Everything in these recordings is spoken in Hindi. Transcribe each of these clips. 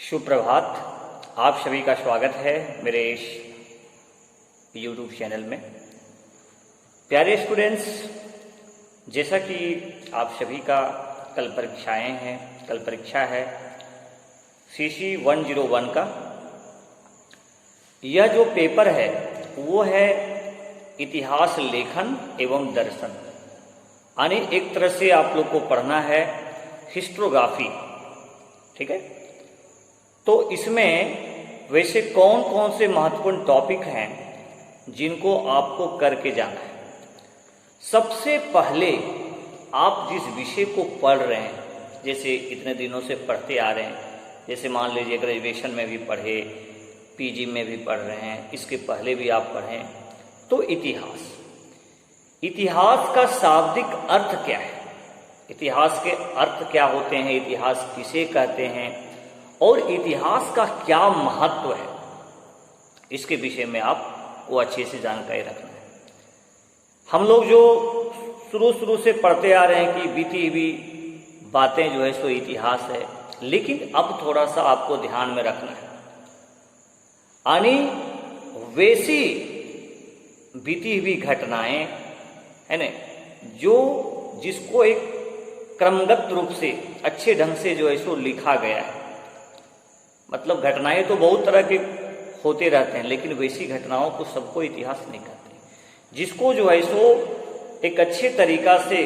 सुप्रभात। आप सभी का स्वागत है मेरे इस यूट्यूब चैनल में। प्यारे स्टूडेंट्स, जैसा कि आप सभी का कल परीक्षा है CC 101 का। यह जो पेपर है वो है इतिहास लेखन एवं दर्शन, यानी एक तरह से आप लोग को पढ़ना है हिस्टोग्राफी। ठीक है, तो इसमें वैसे कौन कौन से महत्वपूर्ण टॉपिक हैं जिनको आपको करके जाना है। सबसे पहले आप जिस विषय को पढ़ रहे हैं, जैसे इतने दिनों से पढ़ते आ रहे हैं, जैसे मान लीजिए ग्रेजुएशन में भी पढ़े, PG में भी पढ़ रहे हैं, इसके पहले भी आप पढ़ें, तो इतिहास का शाब्दिक अर्थ क्या है, इतिहास के अर्थ क्या होते हैं, इतिहास किसे कहते हैं और इतिहास का क्या महत्व है, इसके विषय में आपको अच्छे से जानकारी रखना है। हम लोग जो शुरू से पढ़ते आ रहे हैं कि बीती हुई बातें जो है सो इतिहास है, लेकिन अब थोड़ा सा आपको ध्यान में रखना है, यानी वैसी बीती हुई घटनाएं है ना, जिसको एक क्रमगत रूप से अच्छे ढंग से जो है सो लिखा गया है। मतलब घटनाएं तो बहुत तरह के होते रहते हैं, लेकिन वैसी घटनाओं को सबको इतिहास नहीं कहते। जिसको जो है सो एक अच्छे तरीका से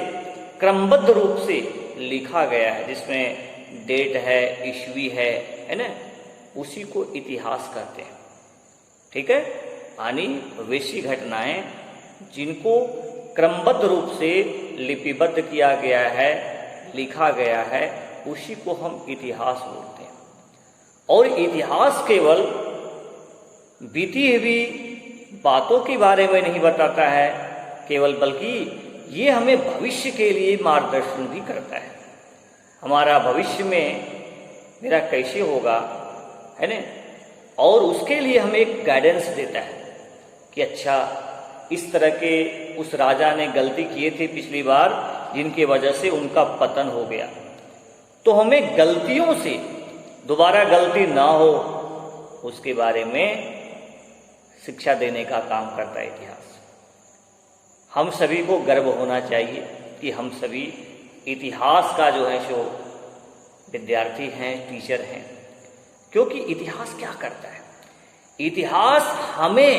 क्रमबद्ध रूप से लिखा गया है, जिसमें डेट है, ईस्वी है ना, उसी को इतिहास कहते हैं। ठीक है, यानी वैसी घटनाएं जिनको क्रमबद्ध रूप से लिपिबद्ध किया गया है, लिखा गया है, उसी को हम इतिहास बोलते हैं। और इतिहास केवल बीती हुई बातों के बारे में नहीं बताता है केवल, बल्कि ये हमें भविष्य के लिए मार्गदर्शन भी करता है। हमारा भविष्य में मेरा कैसे होगा है ना, और उसके लिए हमें एक गाइडेंस देता है कि अच्छा, इस तरह के उस राजा ने गलती किए थे पिछली बार, जिनके वजह से उनका पतन हो गया, तो हमें गलतियों से दोबारा गलती ना हो उसके बारे में शिक्षा देने का काम करता है इतिहास। हम सभी को गर्व होना चाहिए कि हम सभी इतिहास का जो है सो विद्यार्थी हैं, टीचर हैं, क्योंकि इतिहास क्या करता है, इतिहास हमें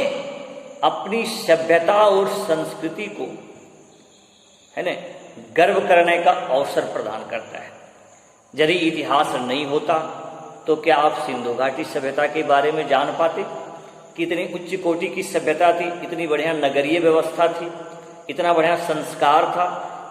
अपनी सभ्यता और संस्कृति को है ना गर्व करने का अवसर प्रदान करता है। यदि इतिहास नहीं होता तो क्या आप सिंधु घाटी सभ्यता के बारे में जान पाते? कितनी उच्च कोटि की सभ्यता थी, इतनी बढ़िया नगरीय व्यवस्था थी, इतना बढ़िया संस्कार था।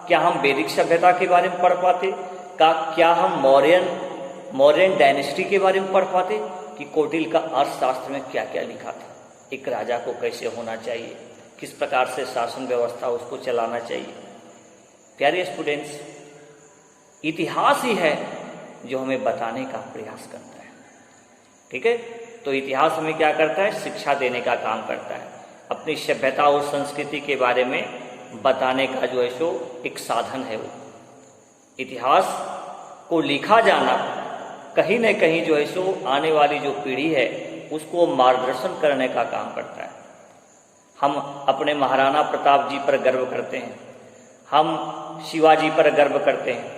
क्या हम वैदिक सभ्यता के बारे में पढ़ पाते? क्या हम मौर्यन डायनेस्टी के बारे में पढ़ पाते कि कौटिल्य का अर्थशास्त्र में क्या क्या लिखा था, एक राजा को कैसे होना चाहिए, किस प्रकार से शासन व्यवस्था उसको चलाना चाहिए। प्यारे स्टूडेंट्स, इतिहास ही है जो हमें बताने का प्रयास करता है। ठीक है, तो इतिहास हमें क्या करता है, शिक्षा देने का काम करता है, अपनी सभ्यता और संस्कृति के बारे में बताने का जो है सो एक साधन है। वो इतिहास को लिखा जाना कहीं न कहीं जो है सो आने वाली जो पीढ़ी है उसको मार्गदर्शन करने का काम करता है। हम अपने महाराणा प्रताप जी पर गर्व करते हैं, हम शिवाजी पर गर्व करते हैं,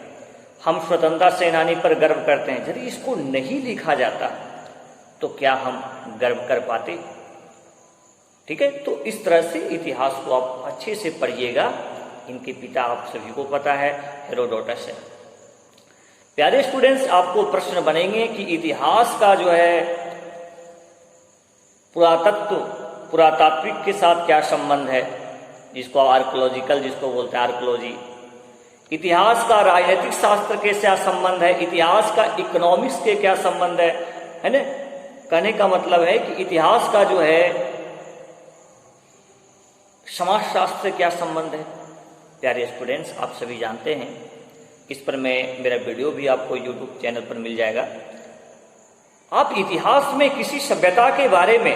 हम स्वतंत्रता सेनानी पर गर्व करते हैं। यदि इसको नहीं लिखा जाता तो क्या हम गर्व कर पाते? ठीक है, तो इस तरह से इतिहास को आप अच्छे से पढ़िएगा। इनके पिता आप सभी को पता है, हेरोडोटस है। प्यारे स्टूडेंट्स, आपको प्रश्न बनेंगे कि इतिहास का जो है पुरातात्विक के साथ क्या संबंध है, जिसको आर्कोलॉजिकल जिसको बोलते हैं आर्कोलॉजी। इतिहास का राजनीतिक शास्त्र के क्या संबंध है, इतिहास का इकोनॉमिक्स के क्या संबंध है ना। कहने का मतलब है कि इतिहास का जो है समाजशास्त्र से क्या संबंध है। प्यारे स्टूडेंट्स, आप सभी जानते हैं, इस पर मेरा वीडियो भी आपको यूट्यूब चैनल पर मिल जाएगा। आप इतिहास में किसी सभ्यता के बारे में,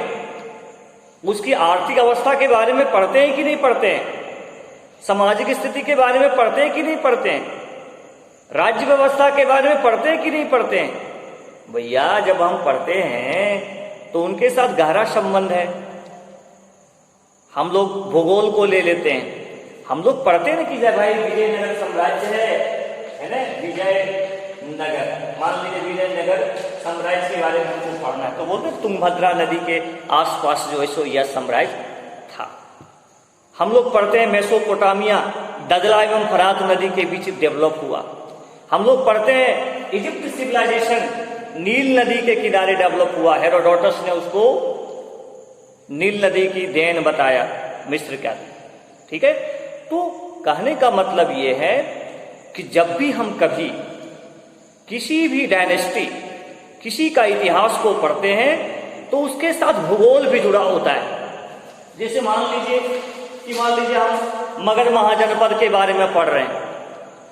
उसकी आर्थिक अवस्था के बारे में पढ़ते हैं कि नहीं पढ़ते हैं, सामाजिक स्थिति के बारे में पढ़ते हैं कि नहीं पढ़ते हैं, राज्य व्यवस्था के बारे में पढ़ते हैं कि नहीं पढ़ते हैं, भैया जब हम पढ़ते हैं तो उनके साथ गहरा संबंध है। हम लोग भूगोल को ले लेते हैं, हम लोग पढ़ते हैं कि जब भाई विजयनगर साम्राज्य है ना, विजयनगर, मान लीजिए विजयनगर साम्राज्य के बारे में हमको पढ़ना है तो बोलते तुंगभद्रा नदी के आसपास जो है सो यह साम्राज्य था। हम लोग पढ़ते हैं मेसोपोटामिया दजला एवं फरात नदी के बीच डेवलप हुआ। हम लोग पढ़ते हैं इजिप्ट सिविलाइजेशन नील नदी के किनारे डेवलप हुआ। हेरोडोटस ने उसको नील नदी की देन बताया, मिस्र का। ठीक है, तो कहने का मतलब यह है कि जब भी हम कभी किसी भी डायनेस्टी, किसी का इतिहास को पढ़ते हैं तो उसके साथ भूगोल भी जुड़ा होता है। जैसे मान लीजिए हम मगध महाजनपद के बारे में पढ़ रहे हैं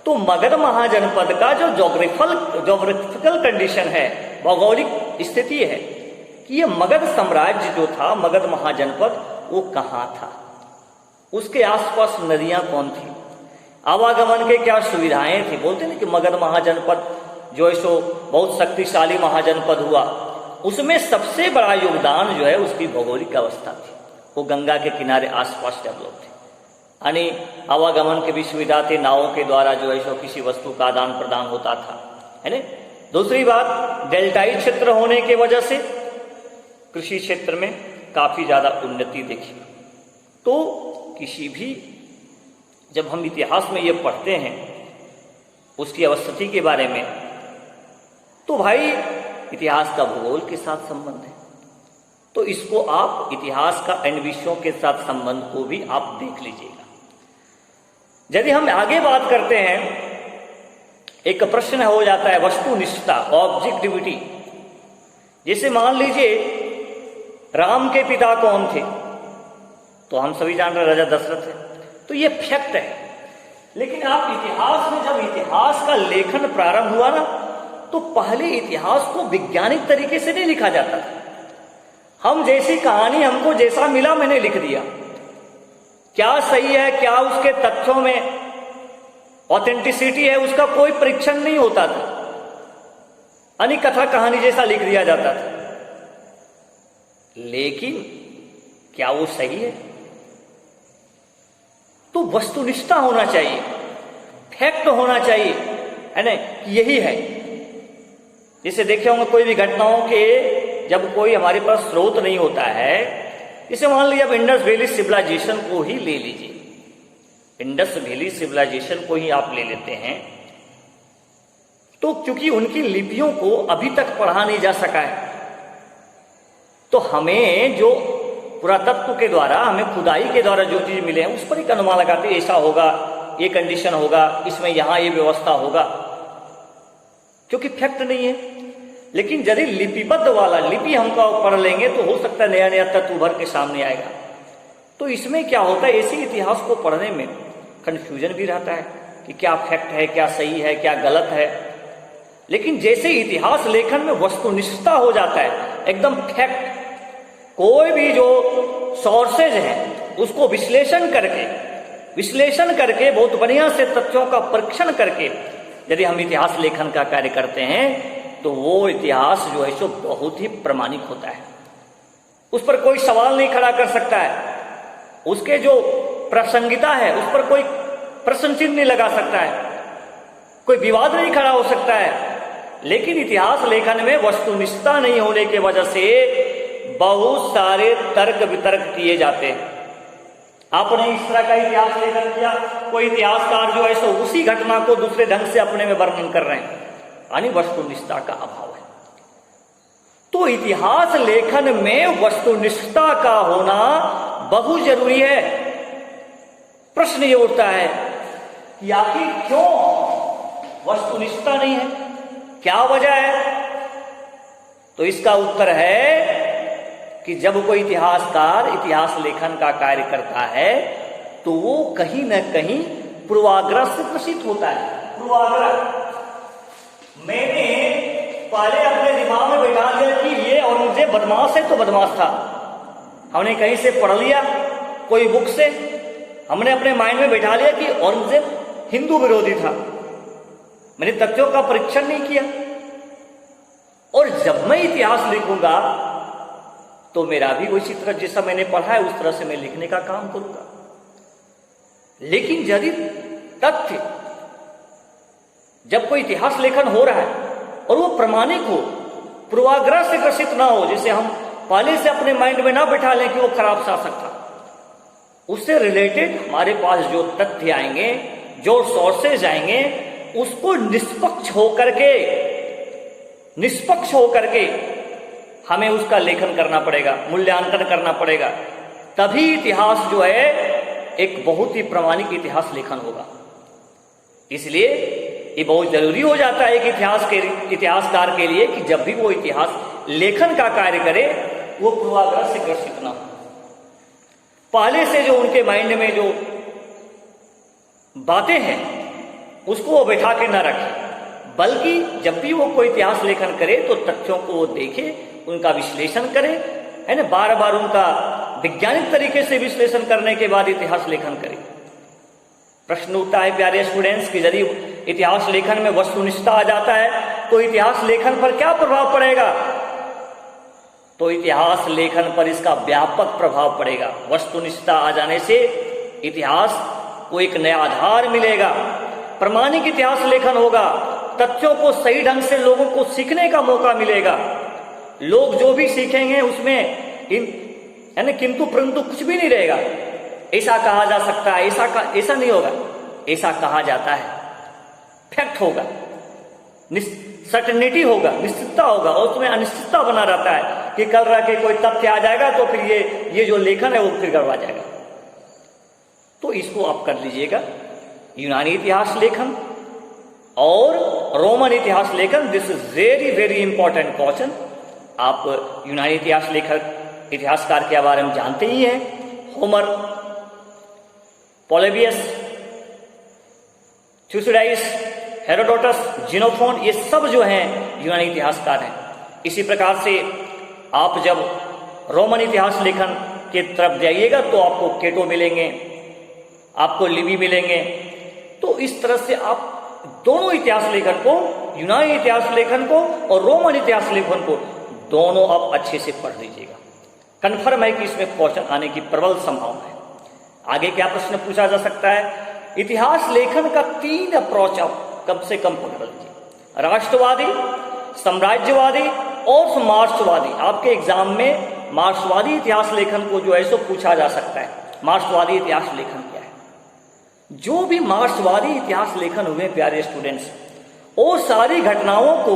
तो मगध महाजनपद का जो जोग्राफिकल कंडीशन है, भौगोलिक स्थिति है कि ये मगध साम्राज्य जो था, मगध महाजनपद, वो कहाँ था, उसके आसपास नदियां कौन थी, आवागमन के क्या सुविधाएं थी। बोलते हैं कि मगध महाजनपद जो है सो बहुत शक्तिशाली महाजनपद हुआ, उसमें सबसे बड़ा योगदान जो है उसकी भौगोलिक अवस्था थी। वो गंगा के किनारे आसपास डेवलप थे, यानी आवागमन की भी सुविधा थी, नावों के द्वारा जो है सो किसी वस्तु का आदान प्रदान होता था, है ना। दूसरी बात, डेल्टाई क्षेत्र होने की वजह से कृषि क्षेत्र में काफी ज्यादा उन्नति देखी। तो किसी भी, जब हम इतिहास में ये पढ़ते हैं उसकी अवस्थिति के बारे में, तो भाई इतिहास का भूगोल के साथ संबंध है। तो इसको आप इतिहास का अन्य विषयों के साथ संबंध को भी आप देख लीजिएगा। यदि हम आगे बात करते हैं, एक प्रश्न हो जाता है वस्तुनिष्ठता, ऑब्जेक्टिविटी। जैसे मान लीजिए राम के पिता कौन थे, तो हम सभी जान रहे राजा दशरथ है, तो ये फैक्ट है। लेकिन आप इतिहास में, जब इतिहास का लेखन प्रारंभ हुआ ना, तो पहले इतिहास को वैज्ञानिक तरीके से नहीं लिखा जाता था। हम जैसी कहानी हमको जैसा मिला मैंने लिख दिया, क्या सही है, क्या उसके तथ्यों में ऑथेंटिसिटी है, उसका कोई परीक्षण नहीं होता था, यानी कथा कहानी जैसा लिख दिया जाता था। लेकिन क्या वो सही है? तो वस्तुनिष्ठता होना चाहिए, फैक्ट होना चाहिए, है ना, यही है। जैसे देखे होंगे कोई भी घटनाओं के, जब कोई हमारे पास स्रोत नहीं होता है, जैसे मान लीजिए अब इंडस वैली सिविलाइजेशन को ही ले लीजिए, इंडस वैली सिविलाइजेशन को ही आप ले लेते हैं, तो क्योंकि उनकी लिपियों को अभी तक पढ़ा नहीं जा सका है, तो हमें जो पुरातत्व के द्वारा, हमें खुदाई के द्वारा जो चीज मिले हैं उस पर एक अनुमान लगाते हैं, ऐसा होगा, ये कंडीशन होगा, इसमें यहां ये व्यवस्था होगा, क्योंकि फैक्ट नहीं है। लेकिन यदि लिपिबद्ध वाला लिपि हम पढ़ लेंगे तो हो सकता है नया नया तत्व उभर के सामने आएगा। तो इसमें क्या होता है, ऐसे इतिहास को पढ़ने में कंफ्यूजन भी रहता है कि क्या फैक्ट है, क्या सही है, क्या गलत है। लेकिन जैसे इतिहास लेखन में वस्तुनिष्ठता हो जाता है, एकदम फैक्ट, कोई भी जो सोर्सेज है उसको विश्लेषण करके बहुत बढ़िया से तथ्यों का परीक्षण करके यदि हम इतिहास लेखन का कार्य करते हैं, तो वो इतिहास जो है सो बहुत ही प्रमाणिक होता है। उस पर कोई सवाल नहीं खड़ा कर सकता है, उसके जो प्रासंगिकता है उस पर कोई प्रश्न चिन्ह नहीं लगा सकता है, कोई विवाद नहीं खड़ा हो सकता है। लेकिन इतिहास लेखन में वस्तुनिष्ठता नहीं होने की वजह से बहुत सारे तर्क वितर्क किए जाते हैं। आपने इस तरह का इतिहास लेखन किया, कोई इतिहासकार जो है सो उसी घटना को दूसरे ढंग से अपने में वर्णन कर रहे हैं, यानी वस्तुनिष्ठता का अभाव है। तो इतिहास लेखन में वस्तुनिष्ठता का होना बहुत जरूरी है। प्रश्न ये उठता है कि आखिर क्यों वस्तुनिष्ठता नहीं है, क्या वजह है? तो इसका उत्तर है कि जब कोई इतिहासकार इतिहास लेखन का कार्य करता है तो वो कहीं न कहीं पूर्वाग्रह से ग्रसित होता है। पूर्वाग्रह, मैंने पहले अपने दिमाग में बैठा लिया कि ये औरंगजेब बदमाश है तो बदमाश था, हमने कहीं से पढ़ लिया कोई बुक से, हमने अपने माइंड में बैठा लिया कि औरंगजेब हिंदू विरोधी था, मैंने तथ्यों का परीक्षण नहीं किया। और जब मैं इतिहास लिखूंगा तो मेरा भी उसी तरह जैसा मैंने पढ़ा है उस तरह से मैं लिखने का काम करूंगा। लेकिन यदि तथ्य, जब कोई इतिहास लेखन हो रहा है और वो प्रामाणिक हो, पूर्वाग्रह से ग्रसित ना हो, जैसे हम पहले से अपने माइंड में ना बिठा लें कि वो खराब शासक था, उससे रिलेटेड हमारे पास जो तथ्य आएंगे, जो सोर्सेज आएंगे, उसको निष्पक्ष होकर के हमें उसका लेखन करना पड़ेगा, मूल्यांकन करना पड़ेगा। तभी इतिहास जो है एक बहुत ही प्रामाणिक इतिहास लेखन होगा। इसलिए ये बहुत जरूरी हो जाता है एक इतिहासकार के लिए कि जब भी वो इतिहास लेखन का कार्य करे वो पूर्वाग्रह से ग्रसित ना हो, पहले से जो उनके माइंड में जो बातें हैं उसको वो बैठा के ना रखे, बल्कि जब भी वो कोई इतिहास लेखन करे तो तथ्यों को वो देखे, उनका विश्लेषण करे, है ना, बार बार उनका वैज्ञानिक तरीके से विश्लेषण करने के बाद इतिहास लेखन करे। प्रश्न उठता है प्यारे स्टूडेंट्स कि यदि इतिहास लेखन में वस्तुनिष्ठता आ जाता है तो इतिहास लेखन पर क्या प्रभाव पड़ेगा? तो इतिहास लेखन पर इसका व्यापक प्रभाव पड़ेगा। वस्तुनिष्ठता आ जाने से इतिहास को एक नया आधार मिलेगा, प्रामाणिक इतिहास लेखन होगा, तथ्यों को सही ढंग से लोगों को सीखने का मौका मिलेगा। लोग जो भी सीखेंगे उसमें यानी किंतु परंतु कुछ भी नहीं रहेगा। ऐसा कहा जा सकता है, ऐसा नहीं होगा, ऐसा कहा जाता है, फैक्ट होगा, सर्टेनिटी होगा, निश्चितता होगा, और उसमें अनिश्चितता बना रहता है कि कल रह के कोई तथ्य आ जाएगा तो फिर ये जो लेखन है वो फिर गड़बड़ा जाएगा। तो इसको आप कर लीजिएगा, यूनानी इतिहास लेखन और रोमन इतिहास लेखन। This is very very important question. आप यूनानी इतिहासकार के बारे में जानते ही हैं, होमर, पोलेबियस, थ्यूसिडाइस, हेरोडोटस, जिनोफोन, ये सब जो हैं यूनानी इतिहासकार हैं। इसी प्रकार से आप जब रोमन इतिहास लेखन की तरफ जाइएगा तो आपको केटो मिलेंगे, आपको लिबी मिलेंगे। तो इस तरह से आप दोनों इतिहास लेखन को, यूनानी इतिहास लेखन को और रोमन इतिहास लेखन को, दोनों आप अच्छे से पढ़ लीजिएगा। कन्फर्म है कि इसमें क्वेश्चन आने की प्रबल संभावना है। आगे क्या प्रश्न पूछा जा सकता है? इतिहास लेखन का 3 अप्रोच आप कम से कम पकड़ लीजिए, राष्ट्रवादी, साम्राज्यवादी और मार्क्सवादी। आपके एग्जाम में मार्क्सवादी इतिहास लेखन को जो है सो पूछा जा सकता है। मार्क्सवादी इतिहास लेखन क्या है? जो भी मार्क्सवादी इतिहास लेखन हुए प्यारे स्टूडेंट्स, वो सारी घटनाओं को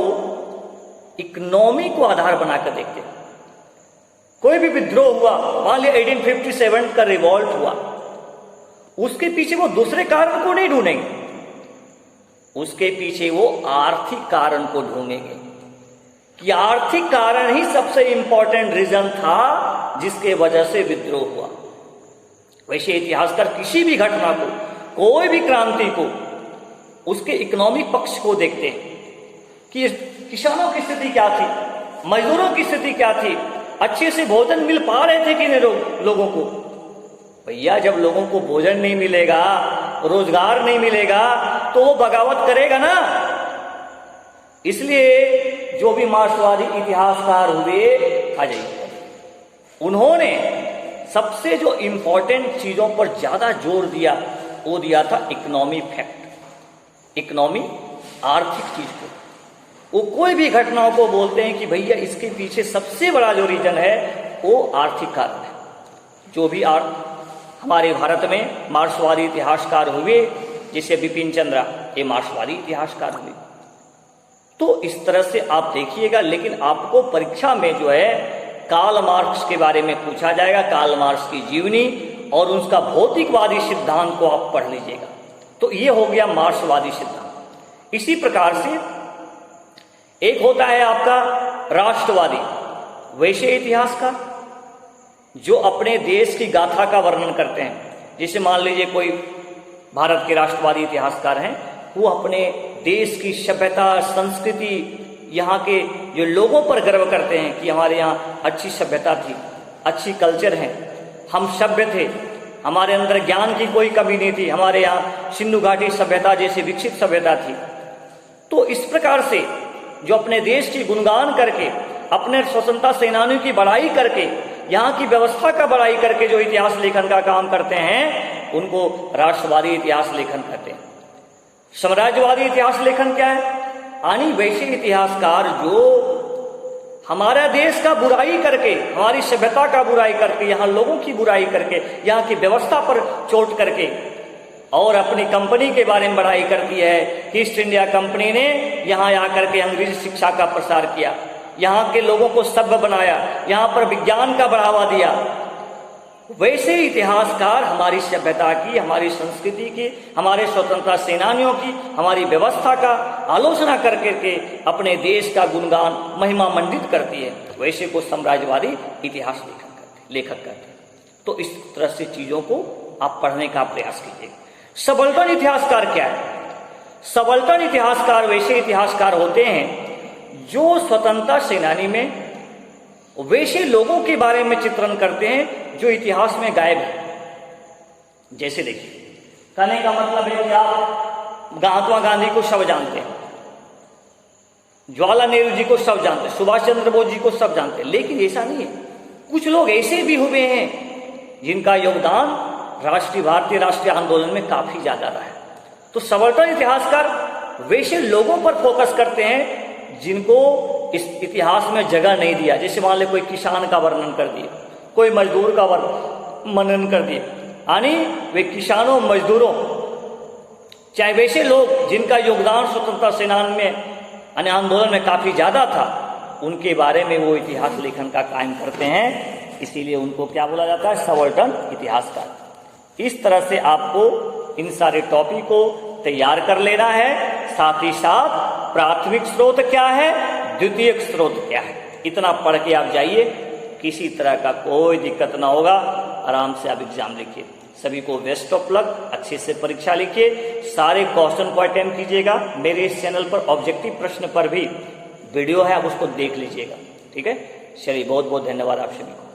इकोनॉमी को आधार बनाकर देखते हैं। कोई भी विद्रोह हुआ, मान लिया 1857 का रिवॉल्ट हुआ, उसके पीछे वो दूसरे कारण को नहीं ढूंढेंगे, उसके पीछे वो आर्थिक कारण को ढूंढेंगे कि आर्थिक कारण ही सबसे इंपॉर्टेंट रीजन था जिसके वजह से विद्रोह हुआ। वैसे इतिहासकार किसी भी घटना को, कोई भी क्रांति को, उसके इकोनॉमिक पक्ष को देखते हैं कि किसानों की स्थिति क्या थी, मजदूरों की स्थिति क्या थी, अच्छे से भोजन मिल पा रहे थे कि नहीं लोगों को। भैया जब लोगों को भोजन नहीं मिलेगा, रोजगार नहीं मिलेगा, तो वो बगावत करेगा ना। इसलिए जो भी मार्क्सवादी इतिहासकार हुए, आ जाइए, उन्होंने सबसे जो इंपॉर्टेंट चीजों पर ज्यादा जोर दिया वो दिया था इकोनॉमी फैक्ट, इकोनॉमी, आर्थिक चीज को। वो कोई भी घटनाओं को बोलते हैं कि भैया इसके पीछे सबसे बड़ा जो रीजन है वो आर्थिक कारण है। जो भी हमारे भारत में मार्क्सवादी इतिहासकार हुए, जैसे बिपिन चंद्रा, ये मार्क्सवादी इतिहासकार हुए। तो इस तरह से आप देखिएगा। लेकिन आपको परीक्षा में जो है कार्ल मार्क्स के बारे में पूछा जाएगा, कार्ल मार्क्स की जीवनी और उसका भौतिकवादी सिद्धांत को आप पढ़ लीजिएगा। तो ये हो गया मार्क्सवादी सिद्धांत। इसी प्रकार से एक होता है आपका राष्ट्रवादी, वैसे इतिहासकार जो अपने देश की गाथा का वर्णन करते हैं। जैसे मान लीजिए कोई भारत के राष्ट्रवादी इतिहासकार हैं, वो अपने देश की सभ्यता, संस्कृति, यहाँ के जो लोगों पर गर्व करते हैं कि हमारे यहाँ अच्छी सभ्यता थी, अच्छी कल्चर है, हम सभ्य थे, हमारे अंदर ज्ञान की कोई कमी नहीं थी, हमारे यहाँ सिंधु घाटी सभ्यता जैसी विकसित सभ्यता थी। तो इस प्रकार से जो अपने देश की गुणगान करके, अपने स्वतंत्रता सेनानियों की बड़ाई करके, यहाँ की व्यवस्था का बड़ाई करके जो इतिहास लेखन का काम करते हैं, उनको राष्ट्रवादी इतिहास लेखन कहते हैं। साम्राज्यवादी इतिहास लेखन क्या है? यानी वैसे इतिहासकार जो हमारा देश का बुराई करके, हमारी सभ्यता का बुराई करके, यहाँ लोगों की बुराई करके, यहाँ की व्यवस्था पर चोट करके और अपनी कंपनी के बारे में बढ़ाई करती है। ईस्ट इंडिया कंपनी ने यहाँ आकर के अंग्रेजी शिक्षा का प्रसार किया, यहाँ के लोगों को सभ्य बनाया, यहाँ पर विज्ञान का बढ़ावा दिया। वैसे इतिहासकार हमारी सभ्यता की, हमारी संस्कृति की, हमारे स्वतंत्रता सेनानियों की, हमारी व्यवस्था का आलोचना करके के अपने देश का गुणगान महिमा मंडित करती है। वैसे को साम्राज्यवादी इतिहास लेखक कहते हैं। तो इस तरह से चीजों को आप पढ़ने का प्रयास कीजिए। सबल्टन इतिहासकार क्या है? सबल्टन इतिहासकार वैसे इतिहासकार होते हैं जो स्वतंत्रता सेनानी में वैसे लोगों के बारे में चित्रण करते हैं जो इतिहास में गायब है। जैसे देखिए, कहने का मतलब है कि आप महात्मा गांधी को सब जानते हैं, जवाहरलाल नेहरू जी को सब जानते हैं, सुभाष चंद्र बोस जी को सब जानते हैं, लेकिन ऐसा नहीं है। कुछ लोग ऐसे भी हुए हैं जिनका योगदान भारतीय राष्ट्रीय आंदोलन में काफी ज्यादा रहा है। तो सबल्टन इतिहासकार वैसे लोगों पर फोकस करते हैं जिनको इस इतिहास में जगह नहीं दिया। जैसे मान ले कोई किसान का वर्णन कर दिया, कोई मजदूर का वर्णन कर दिया, यानी वे किसानों, मजदूरों, चाहे वैसे लोग जिनका योगदान स्वतंत्रता सेनानी में यानी आंदोलन में काफी ज्यादा था, उनके बारे में वो इतिहास लेखन का काम करते हैं। इसीलिए उनको क्या बोला जाता है? सबल्टन इतिहासकार। इस तरह से आपको इन सारे टॉपिक को तैयार कर लेना है। साथ ही साथ प्राथमिक स्रोत क्या है, द्वितीयक स्रोत क्या है, इतना पढ़ के आप जाइए। किसी तरह का कोई दिक्कत ना होगा, आराम से आप एग्जाम लिखिए। सभी को बेस्ट ऑफ लक, अच्छे से परीक्षा लिखिए, सारे क्वेश्चन को अटेम्प्ट कीजिएगा। मेरे इस चैनल पर ऑब्जेक्टिव प्रश्न पर भी वीडियो है, आप उसको देख लीजिएगा। ठीक है, चलिए, बहुत बहुत धन्यवाद आप सभी को।